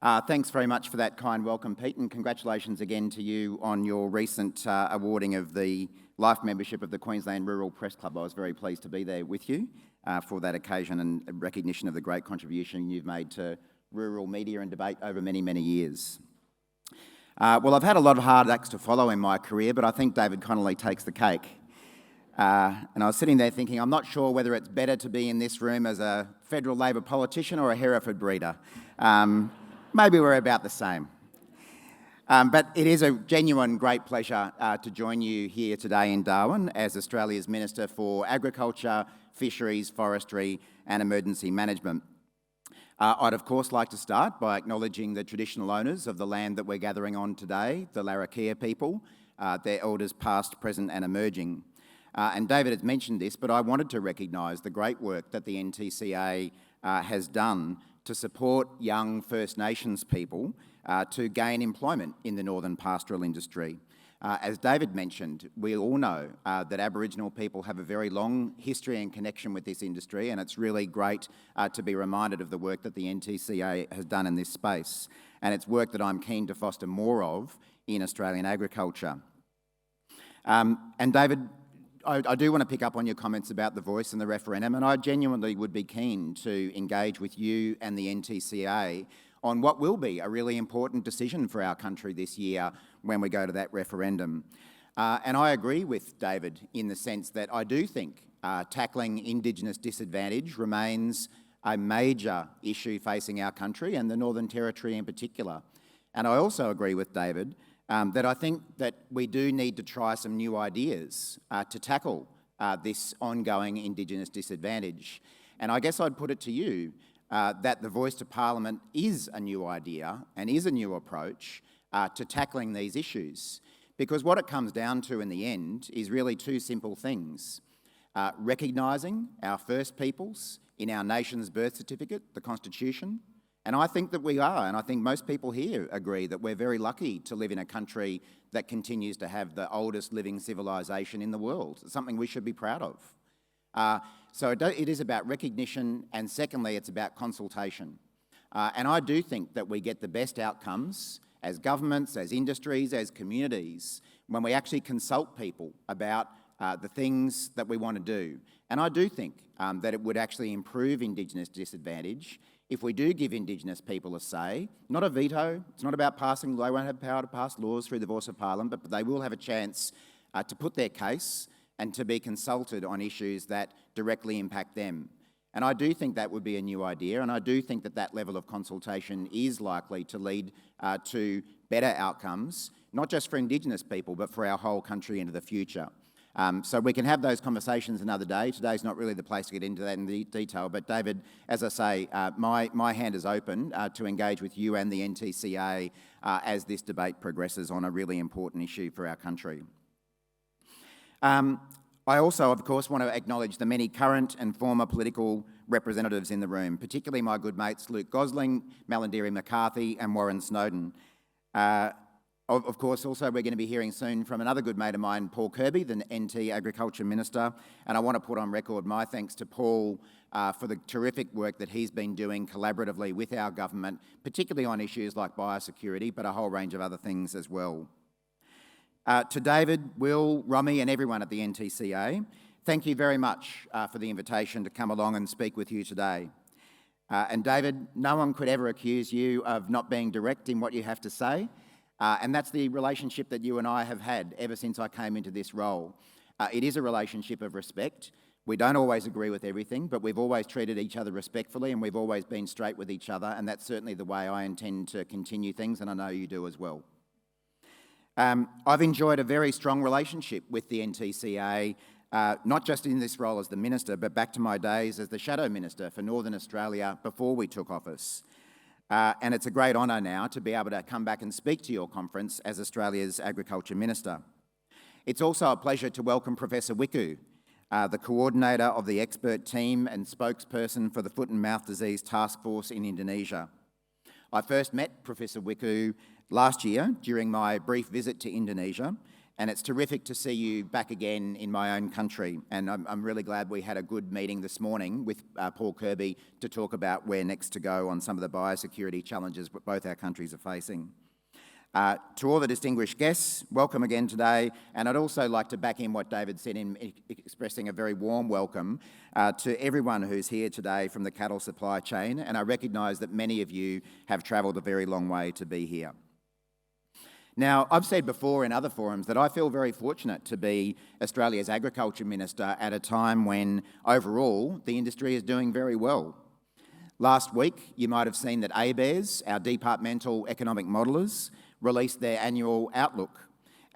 Thanks very much for that kind welcome, Pete, and congratulations again to you on your recent awarding of the Life Membership of the Queensland Rural Press Club. I was very pleased to be there with you for that occasion and recognition of the great contribution you've made to rural media and debate over many, many years. Well, I've had a lot of hard acts to follow in my career, but I think David Connolly takes the cake. And I was sitting there thinking, I'm not sure whether it's better to be in this room as a federal Labor politician or a Hereford breeder. Maybe we're about the same. But it is a genuine great pleasure to join you here today in Darwin as Australia's Minister for Agriculture, Fisheries, Forestry and Emergency Management. I'd of course like to start by acknowledging the traditional owners of the land that we're gathering on today, the Larrakia people, their elders past, present and emerging. And David has mentioned this, but I wanted to recognise the great work that the NTCA has done to support young First Nations people to gain employment in the northern pastoral industry. As David mentioned, we all know that Aboriginal people have a very long history and connection with this industry, and it's really great to be reminded of the work that the NTCA has done in this space. And it's work that I'm keen to foster more of in Australian agriculture. And David, I do want to pick up on your comments about the voice and the referendum, and I genuinely would be keen to engage with you and the NTCA on what will be a really important decision for our country this year when we go to that referendum. And I agree with David in the sense that I do think tackling Indigenous disadvantage remains a major issue facing our country and the Northern Territory in particular. And I also agree with David that I think that we do need to try some new ideas to tackle this ongoing Indigenous disadvantage. And I guess I'd put it to you that the Voice to Parliament is a new idea and is a new approach to tackling these issues. Because what it comes down to in the end is really two simple things. Recognising our First Peoples in our nation's birth certificate, the Constitution. And I think that we are, and I think most people here agree that we're very lucky to live in a country that continues to have the oldest living civilisation in the world. It's something we should be proud of. So it is about recognition, and secondly, it's about consultation. And I do think that we get the best outcomes as governments, as industries, as communities, when we actually consult people about the things that we want to do. And I do think that it would actually improve Indigenous disadvantage if we do give Indigenous people a say, not a veto. It's not about passing, they won't have power to pass laws through the Voice of Parliament, but they will have a chance to put their case and to be consulted on issues that directly impact them. And I do think that would be a new idea, and I do think that that level of consultation is likely to lead to better outcomes, not just for Indigenous people, but for our whole country into the future. So we can have those conversations another day. Today's not really the place to get into that in detail, but David, as I say, my hand is open to engage with you and the NTCA as this debate progresses on a really important issue for our country. I also, of course, want to acknowledge the many current and former political representatives in the room, particularly my good mates Luke Gosling, Malarndirri McCarthy and Warren Snowden. Of course, also we're going to be hearing soon from another good mate of mine, Paul Kirby, the NT Agriculture Minister, and I want to put on record my thanks to Paul for the terrific work that he's been doing collaboratively with our government, particularly on issues like biosecurity, but a whole range of other things as well. To David, Will, Romy and everyone at the NTCA, thank you very much for the invitation to come along and speak with you today. And David, no one could ever accuse you of not being direct in what you have to say. And that's the relationship that you and I have had ever since I came into this role. It is a relationship of respect. We don't always agree with everything, but we've always treated each other respectfully and we've always been straight with each other, and that's certainly the way I intend to continue things, and I know you do as well. I've enjoyed a very strong relationship with the NTCA, not just in this role as the Minister, but back to my days as the Shadow Minister for Northern Australia before we took office. And it's a great honour now to be able to come back and speak to your conference as Australia's Agriculture Minister. It's also a pleasure to welcome Professor Wiku, the coordinator of the expert team and spokesperson for the Foot and Mouth Disease Task Force in Indonesia. I first met Professor Wiku last year during my brief visit to Indonesia, And it's terrific to see you back again in my own country. And I'm really glad we had a good meeting this morning with Paul Kirby to talk about where next to go on some of the biosecurity challenges that both our countries are facing. To all the distinguished guests, welcome again today. And I'd also like to back in what David said in expressing a very warm welcome to everyone who's here today from the cattle supply chain. And I recognise that many of you have travelled a very long way to be here. Now, I've said before in other forums that I feel very fortunate to be Australia's Agriculture Minister at a time when, overall, the industry is doing very well. Last week, you might have seen that ABARES, our departmental economic modellers, released their annual outlook,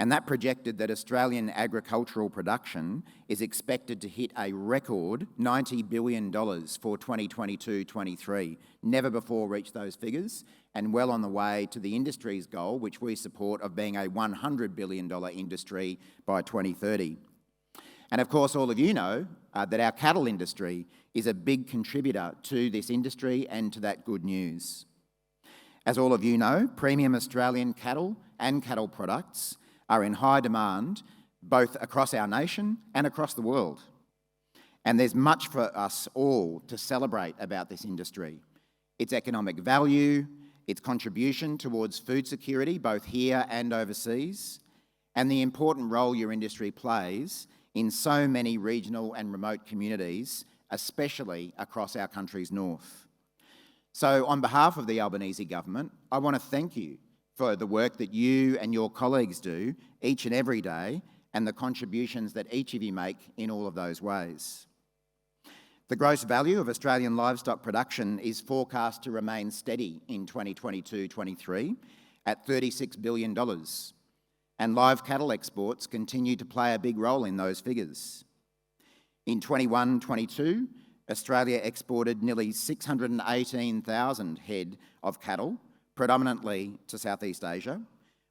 and that projected that Australian agricultural production is expected to hit a record $90 billion for 2022-23. Never before reached those figures, and well on the way to the industry's goal, which we support, of being a $100 billion industry by 2030. And of course, all of you know that our cattle industry is a big contributor to this industry and to that good news. As all of you know, premium Australian cattle and cattle products are in high demand both across our nation and across the world. And there's much for us all to celebrate about this industry. Its economic value, its contribution towards food security both here and overseas, and the important role your industry plays in so many regional and remote communities, especially across our country's north. So on behalf of the Albanese government, I want to thank you for the work that you and your colleagues do each and every day and the contributions that each of you make in all of those ways. The gross value of Australian livestock production is forecast to remain steady in 2022-23 at $36 billion, and live cattle exports continue to play a big role in those figures. In 21-22, Australia exported nearly 618,000 head of cattle, predominantly to Southeast Asia,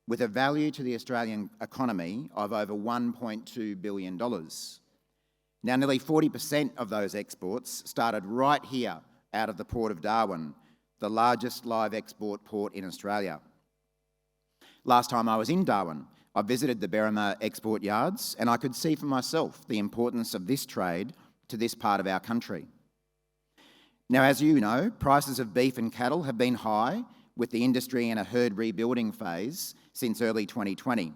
with a value to the Australian economy of over $1.2 billion. Now, nearly 40% of those exports started right here out of the Port of Darwin, the largest live export port in Australia. Last time I was in Darwin, I visited the Berrima export yards, and I could see for myself the importance of this trade to this part of our country. Now, as you know, prices of beef and cattle have been high, with the industry in a herd rebuilding phase since early 2020.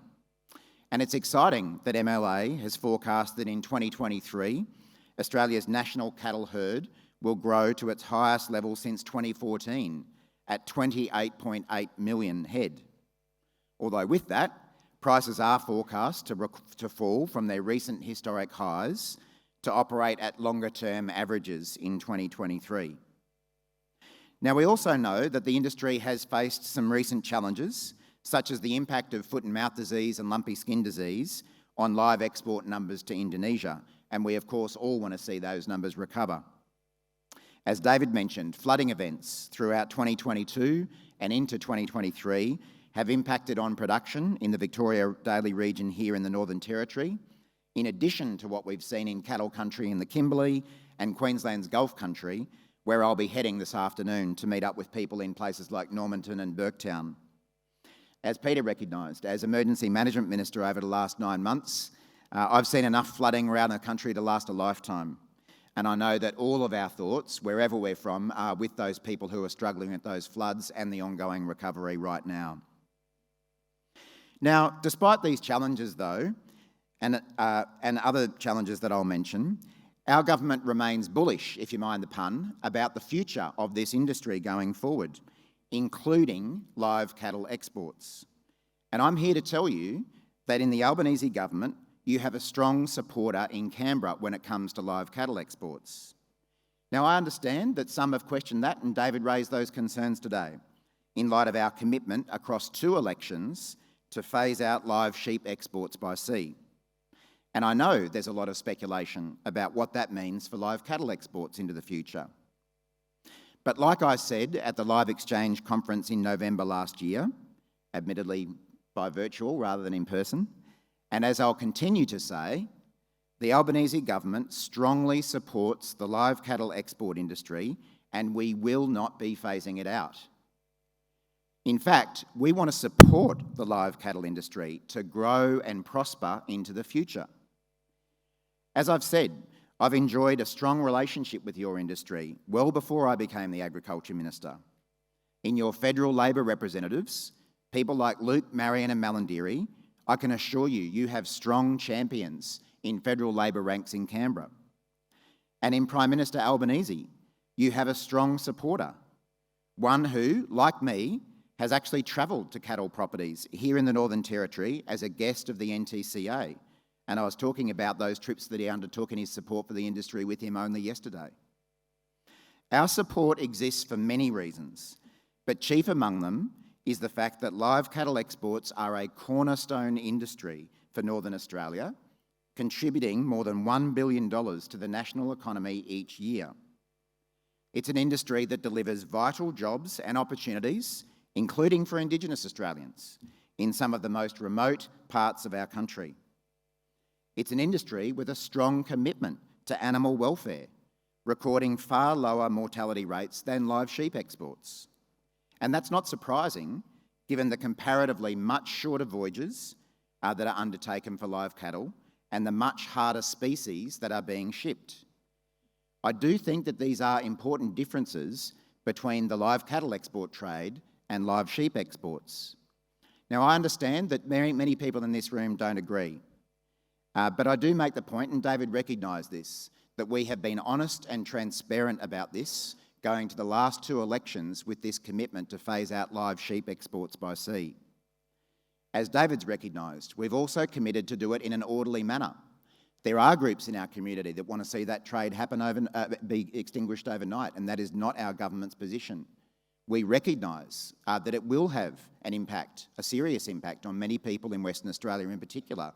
And it's exciting that MLA has forecast that in 2023, Australia's national cattle herd will grow to its highest level since 2014 at 28.8 million head. Although with that, prices are forecast to fall from their recent historic highs to operate at longer-term averages in 2023. Now, we also know that the industry has faced some recent challenges, such as the impact of foot and mouth disease and lumpy skin disease on live export numbers to Indonesia, and we of course all want to see those numbers recover. As David mentioned, flooding events throughout 2022 and into 2023 have impacted on production in the Victoria Daly region here in the Northern Territory, in addition to what we've seen in cattle country in the Kimberley and Queensland's Gulf country, where I'll be heading this afternoon to meet up with people in places like Normanton and Burketown. As Peter recognised, as Emergency Management Minister over the last 9 months, I've seen enough flooding around the country to last a lifetime. And I know that all of our thoughts, wherever we're from, are with those people who are struggling with those floods and the ongoing recovery right now. Now, despite these challenges though, and other challenges that I'll mention, our government remains bullish, if you mind the pun, about the future of this industry going forward, including live cattle exports. And I'm here to tell you that in the Albanese government, you have a strong supporter in Canberra when it comes to live cattle exports. Now, I understand that some have questioned that, and David raised those concerns today, in light of our commitment across 2 elections to phase out live sheep exports by sea. And I know there's a lot of speculation about what that means for live cattle exports into the future. But like I said at the Live Exchange conference in November last year, admittedly by virtual rather than in person, and as I'll continue to say, the Albanese government strongly supports the live cattle export industry, and we will not be phasing it out. In fact, we want to support the live cattle industry to grow and prosper into the future. As I've said, I've enjoyed a strong relationship with your industry well before I became the Agriculture Minister. In your federal Labor representatives, people like Luke, Marion and Malandiri, I can assure you, you have strong champions in federal Labor ranks in Canberra. And in Prime Minister Albanese, you have a strong supporter, one who, like me, has actually travelled to cattle properties here in the Northern Territory as a guest of the NTCA. And I was talking about those trips that he undertook and his support for the industry with him only yesterday. Our support exists for many reasons, but chief among them is the fact that live cattle exports are a cornerstone industry for Northern Australia, contributing more than $1 billion to the national economy each year. It's an industry that delivers vital jobs and opportunities, including for Indigenous Australians, in some of the most remote parts of our country. It's an industry with a strong commitment to animal welfare, recording far lower mortality rates than live sheep exports. And that's not surprising, given the comparatively much shorter voyages that are undertaken for live cattle and the much harder species that are being shipped. I do think that these are important differences between the live cattle export trade and live sheep exports. Now, I understand that many people in this room don't agree, but I do make the point, and David recognised this, that we have been honest and transparent about this going to the last two elections with this commitment to phase out live sheep exports by sea. As David's recognised, we've also committed to do it in an orderly manner. There are groups in our community that want to see that trade happen be extinguished overnight, and that is not our government's position. We recognise that it will have an impact, a serious impact on many people in Western Australia in particular,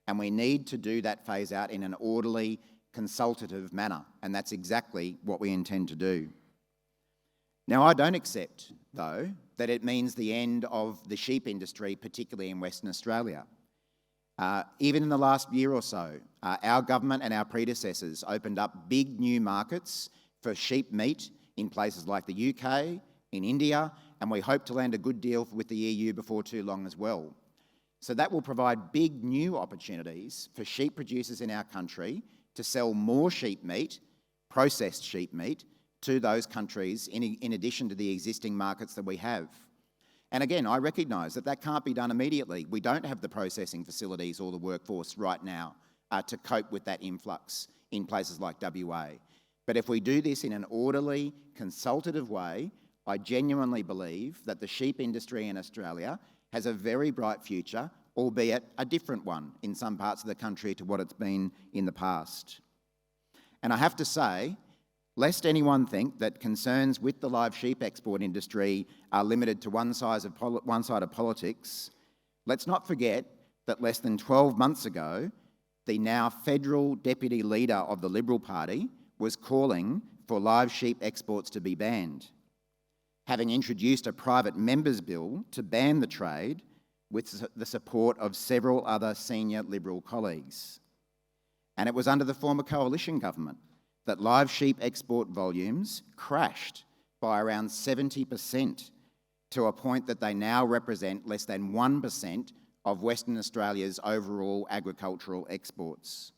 and we need to do that phase out in an orderly, consultative manner, and that's exactly what we intend to do. Now, I don't accept, though, that it means the end of the sheep industry, particularly in Western Australia. Even in the last year or so, our government and our predecessors opened up big new markets for sheep meat in places like the UK, in India, and we hope to land a good deal with the EU before too long as well. So that will provide big new opportunities for sheep producers in our country to sell more sheep meat, processed sheep meat, to those countries in addition to the existing markets that we have. And again, I recognise that that can't be done immediately. We don't have the processing facilities or the workforce right now to cope with that influx in places like WA. But if we do this in an orderly, consultative way, I genuinely believe that the sheep industry in Australia has a very bright future, albeit a different one in some parts of the country to what it's been in the past. And I have to say, lest anyone think that concerns with the live sheep export industry are limited to one side of politics, let's not forget that less than 12 months ago, the now federal deputy leader of the Liberal Party was calling for live sheep exports to be banned, having introduced a private member's bill to ban the trade with the support of several other senior Liberal colleagues. And it was under the former coalition government that live sheep export volumes crashed by around 70% to a point that they now represent less than 1% of Western Australia's overall agricultural exports.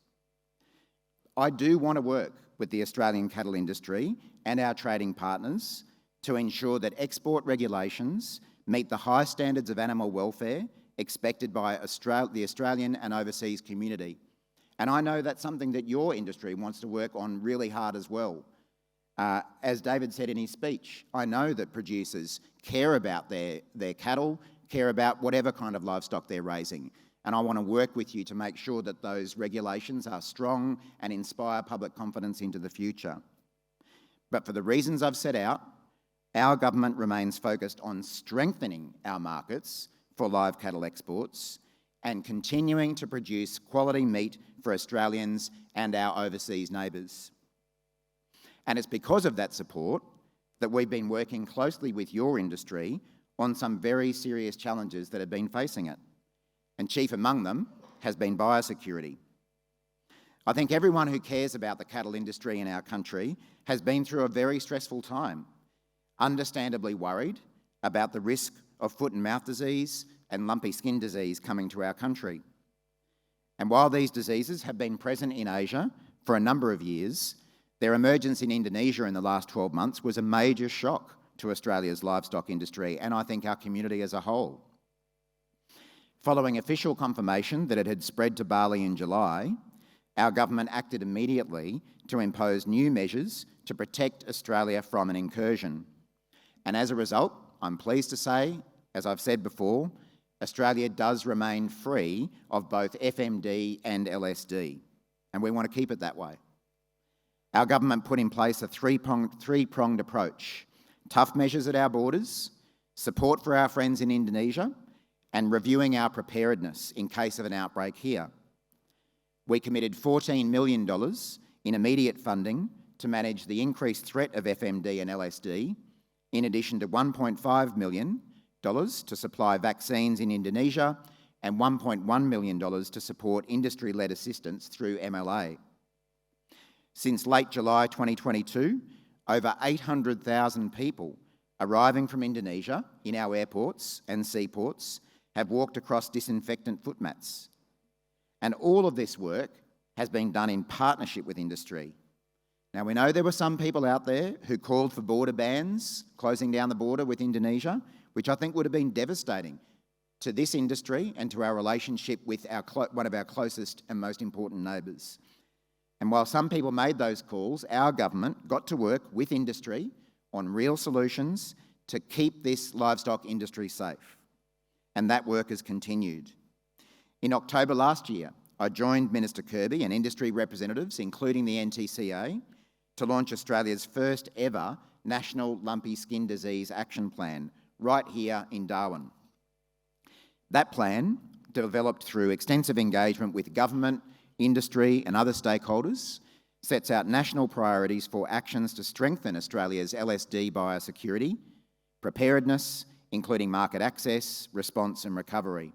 I do want to work with the Australian cattle industry and our trading partners to ensure that export regulations meet the high standards of animal welfare expected by the Australian and overseas community. And I know that's something that your industry wants to work on really hard as well. As David said in his speech, I know that producers care about their cattle, care about whatever kind of livestock they're raising. And I want to work with you to make sure that those regulations are strong and inspire public confidence into the future. But for the reasons I've set out, our government remains focused on strengthening our markets for live cattle exports and continuing to produce quality meat for Australians and our overseas neighbours. And it's because of that support that we've been working closely with your industry on some very serious challenges that have been facing it. And chief among them has been biosecurity. I think everyone who cares about the cattle industry in our country has been through a very stressful time, understandably worried about the risk of foot and mouth disease and lumpy skin disease coming to our country. And while these diseases have been present in Asia for a number of years, their emergence in Indonesia in the last 12 months was a major shock to Australia's livestock industry and I think our community as a whole. Following official confirmation that it had spread to Bali in July, our government acted immediately to impose new measures to protect Australia from an incursion. And as a result, I'm pleased to say, as I've said before, Australia does remain free of both FMD and LSD, and we want to keep it that way. Our government put in place a three-pronged approach: tough measures at our borders, support for our friends in Indonesia, and reviewing our preparedness in case of an outbreak here. We committed $14 million in immediate funding to manage the increased threat of FMD and LSD, in addition to $1.5 million to supply vaccines in Indonesia and $1.1 million to support industry-led assistance through MLA. Since late July 2022, over 800,000 people arriving from Indonesia in our airports and seaports have walked across disinfectant footmats. And all of this work has been done in partnership with industry. Now, we know there were some people out there who called for border bans, closing down the border with Indonesia, which I think would have been devastating to this industry and to our relationship with one of our closest and most important neighbours. And while some people made those calls, our government got to work with industry on real solutions to keep this livestock industry safe. And that work has continued. In October last year, I joined Minister Kirby and industry representatives, including the NTCA, to launch Australia's first ever National Lumpy Skin Disease Action Plan, right here in Darwin. That plan, developed through extensive engagement with government, industry and other stakeholders, sets out national priorities for actions to strengthen Australia's LSD biosecurity, preparedness, including market access, response and recovery.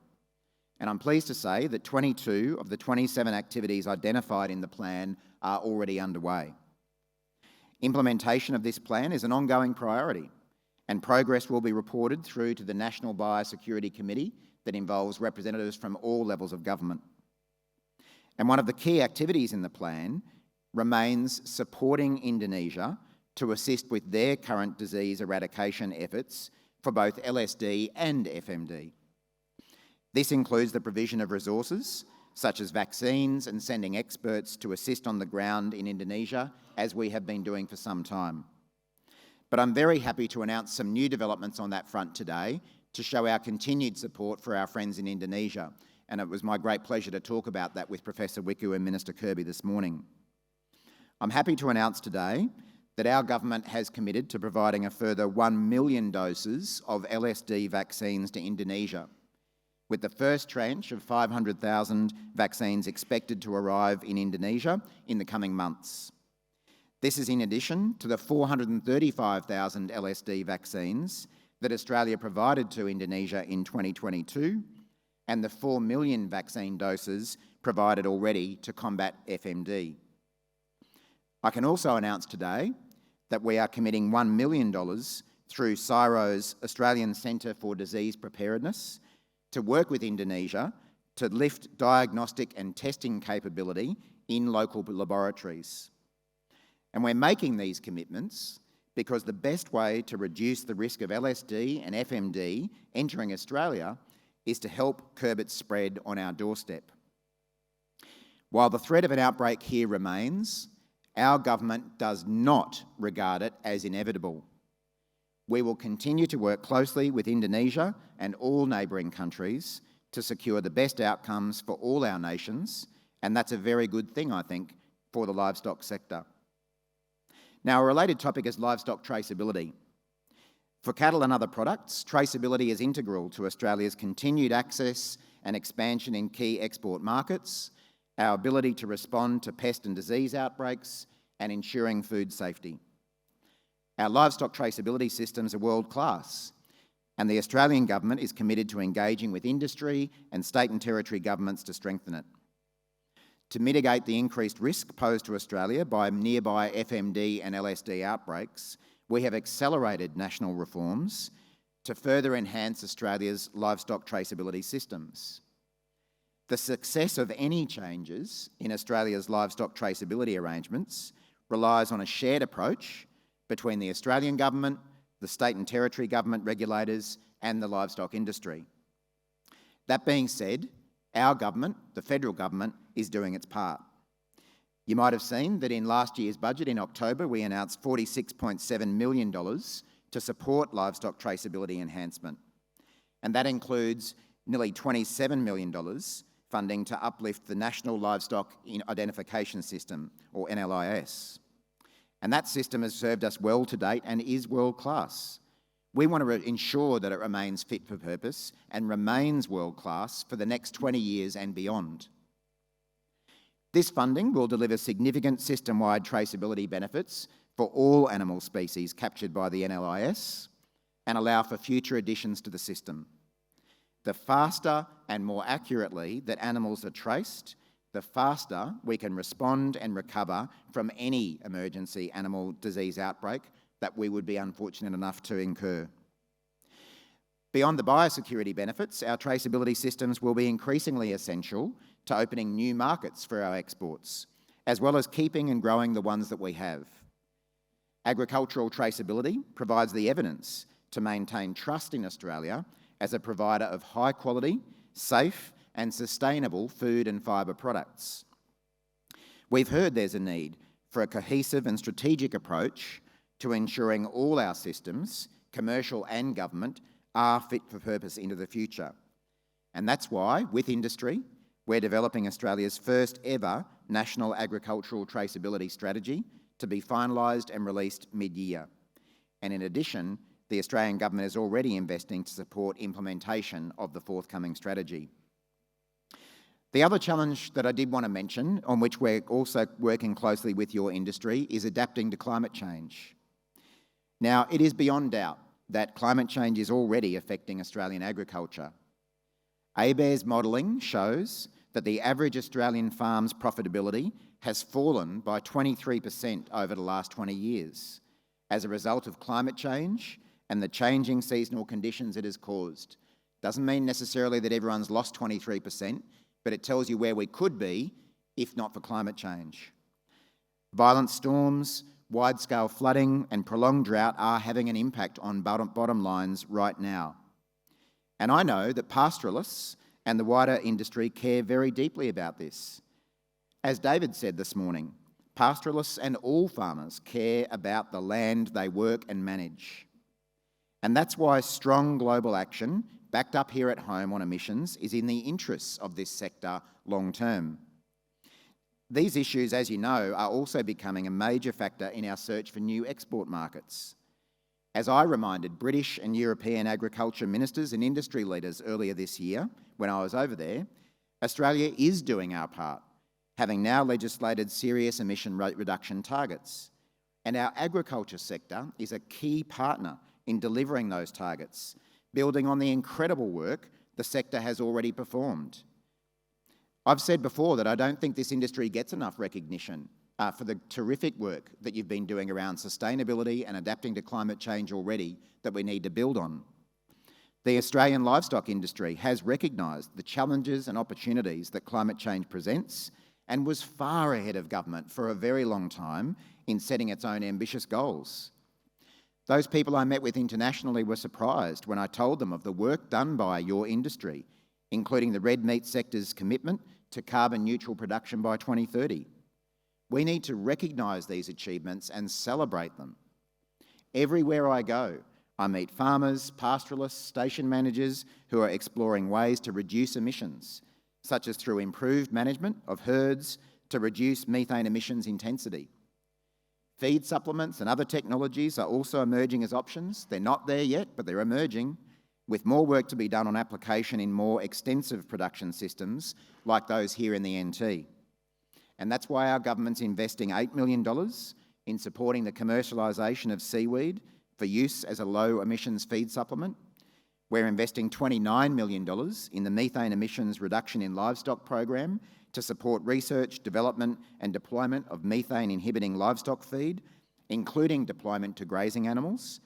And I'm pleased to say that 22 of the 27 activities identified in the plan are already underway. Implementation of this plan is an ongoing priority, and progress will be reported through to the National Biosecurity Committee that involves representatives from all levels of government. And one of the key activities in the plan remains supporting Indonesia to assist with their current disease eradication efforts for both LSD and FMD. This includes the provision of resources, such as vaccines and sending experts to assist on the ground in Indonesia, as we have been doing for some time. But I'm very happy to announce some new developments on that front today to show our continued support for our friends in Indonesia. And it was my great pleasure to talk about that with Professor Wiku and Minister Kirby this morning. I'm happy to announce today that our government has committed to providing a further 1 million doses of LSD vaccines to Indonesia, with the first tranche of 500,000 vaccines expected to arrive in Indonesia in the coming months. This is in addition to the 435,000 LSD vaccines that Australia provided to Indonesia in 2022 and the 4 million vaccine doses provided already to combat FMD. I can also announce today that we are committing $1 million through CSIRO's Australian Centre for Disease Preparedness to work with Indonesia to lift diagnostic and testing capability in local laboratories. And we're making these commitments because the best way to reduce the risk of LSD and FMD entering Australia is to help curb its spread on our doorstep. While the threat of an outbreak here remains, our government does not regard it as inevitable. We will continue to work closely with Indonesia and all neighbouring countries to secure the best outcomes for all our nations, and that's a very good thing, I think, for the livestock sector. Now, a related topic is livestock traceability. For cattle and other products, traceability is integral to Australia's continued access and expansion in key export markets, our ability to respond to pest and disease outbreaks, and ensuring food safety. Our livestock traceability systems are world-class, and the Australian government is committed to engaging with industry and state and territory governments to strengthen it. To mitigate the increased risk posed to Australia by nearby FMD and LSD outbreaks, we have accelerated national reforms to further enhance Australia's livestock traceability systems. The success of any changes in Australia's livestock traceability arrangements relies on a shared approach between the Australian government, the state and territory government regulators, and the livestock industry. That being said, our government, the federal government, is doing its part. You might have seen that in last year's budget in October, we announced $46.7 million to support livestock traceability enhancement. And that includes nearly $27 million funding to uplift the National Livestock Identification System, or NLIS. And that system has served us well to date and is world-class. We want to ensure that it remains fit for purpose and remains world-class for the next 20 years and beyond. This funding will deliver significant system-wide traceability benefits for all animal species captured by the NLIS and allow for future additions to the system. The faster and more accurately that animals are traced, the faster we can respond and recover from any emergency animal disease outbreak that we would be unfortunate enough to incur. Beyond the biosecurity benefits, our traceability systems will be increasingly essential to opening new markets for our exports, as well as keeping and growing the ones that we have. Agricultural traceability provides the evidence to maintain trust in Australia as a provider of high-quality, safe and sustainable food and fibre products. We've heard there's a need for a cohesive and strategic approach to ensuring all our systems, commercial and government, are fit for purpose into the future. And that's why, with industry, we're developing Australia's first ever National Agricultural Traceability Strategy to be finalised and released mid-year. And in addition, the Australian Government is already investing to support implementation of the forthcoming strategy. The other challenge that I did want to mention, on which we're also working closely with your industry, is adapting to climate change. Now, it is beyond doubt that climate change is already affecting Australian agriculture. ABARES modelling shows that the average Australian farm's profitability has fallen by 23% over the last 20 years as a result of climate change and the changing seasonal conditions it has caused. Doesn't mean necessarily that everyone's lost 23%, but it tells you where we could be if not for climate change. Violent storms, wide-scale flooding and prolonged drought are having an impact on bottom lines right now. And I know that pastoralists and the wider industry care very deeply about this. As David said this morning, pastoralists and all farmers care about the land they work and manage. And that's why strong global action, backed up here at home on emissions, is in the interests of this sector long term. These issues, as you know, are also becoming a major factor in our search for new export markets. As I reminded British and European agriculture ministers and industry leaders earlier this year, when I was over there, Australia is doing our part, having now legislated serious emission rate reduction targets. And our agriculture sector is a key partner in delivering those targets, building on the incredible work the sector has already performed. I've said before that I don't think this industry gets enough recognition for the terrific work that you've been doing around sustainability and adapting to climate change already that we need to build on. The Australian livestock industry has recognised the challenges and opportunities that climate change presents and was far ahead of government for a very long time in setting its own ambitious goals. Those people I met with internationally were surprised when I told them of the work done by your industry, including the red meat sector's commitment to carbon neutral production by 2030. We need to recognise these achievements and celebrate them. Everywhere I go, I meet farmers, pastoralists, station managers who are exploring ways to reduce emissions, such as through improved management of herds to reduce methane emissions intensity. Feed supplements and other technologies are also emerging as options. They're not there yet, but they're emerging, with more work to be done on application in more extensive production systems like those here in the NT. And that's why our government's investing $8 million in supporting the commercialisation of seaweed for use as a low emissions feed supplement. We're investing $29 million in the methane emissions reduction in livestock program to support research, development and deployment of methane inhibiting livestock feed, including deployment to grazing animals.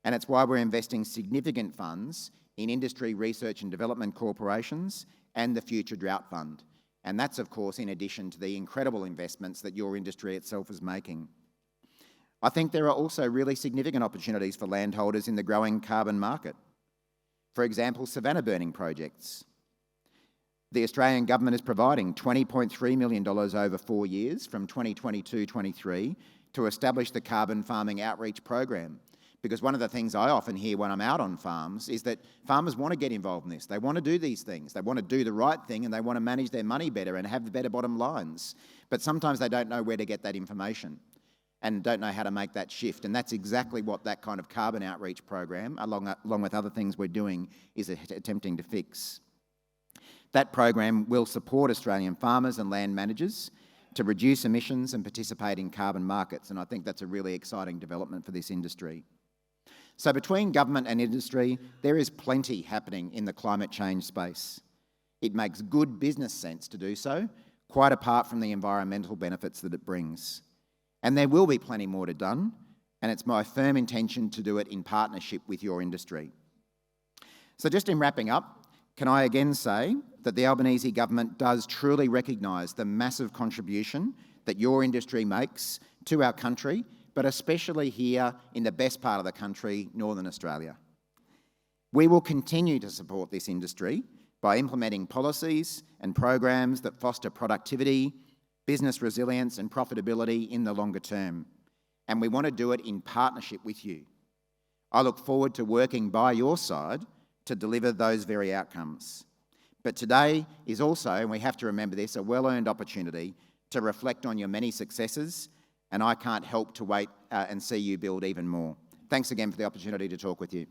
And it's why we're investing significant funds in industry research and development corporations and the Future Drought Fund. And that's, of course, in addition to the incredible investments that your industry itself is making. I think there are also really significant opportunities for landholders in the growing carbon market. For example, savanna burning projects. The Australian government is providing $20.3 million over 4 years from 2022-23 to establish the Carbon Farming Outreach Program. Because one of the things I often hear when I'm out on farms is that farmers want to get involved in this. They want to do these things. They want to do the right thing and they want to manage their money better and have better bottom lines. But sometimes they don't know where to get that information and don't know how to make that shift. And that's exactly what that kind of carbon outreach program, along with other things we're doing, is attempting to fix. That program will support Australian farmers and land managers to reduce emissions and participate in carbon markets. And I think that's a really exciting development for this industry. So between government and industry, there is plenty happening in the climate change space. It makes good business sense to do so, quite apart from the environmental benefits that it brings. And there will be plenty more to be done, and it's my firm intention to do it in partnership with your industry. So just in wrapping up, can I again say that the Albanese government does truly recognise the massive contribution that your industry makes to our country, but especially here in the best part of the country, Northern Australia. We will continue to support this industry by implementing policies and programs that foster productivity, business resilience and profitability in the longer term. And we want to do it in partnership with you. I look forward to working by your side to deliver those very outcomes. But today is also, and we have to remember this, a well-earned opportunity to reflect on your many successes, and I can't help to wait and see you build even more. Thanks again for the opportunity to talk with you.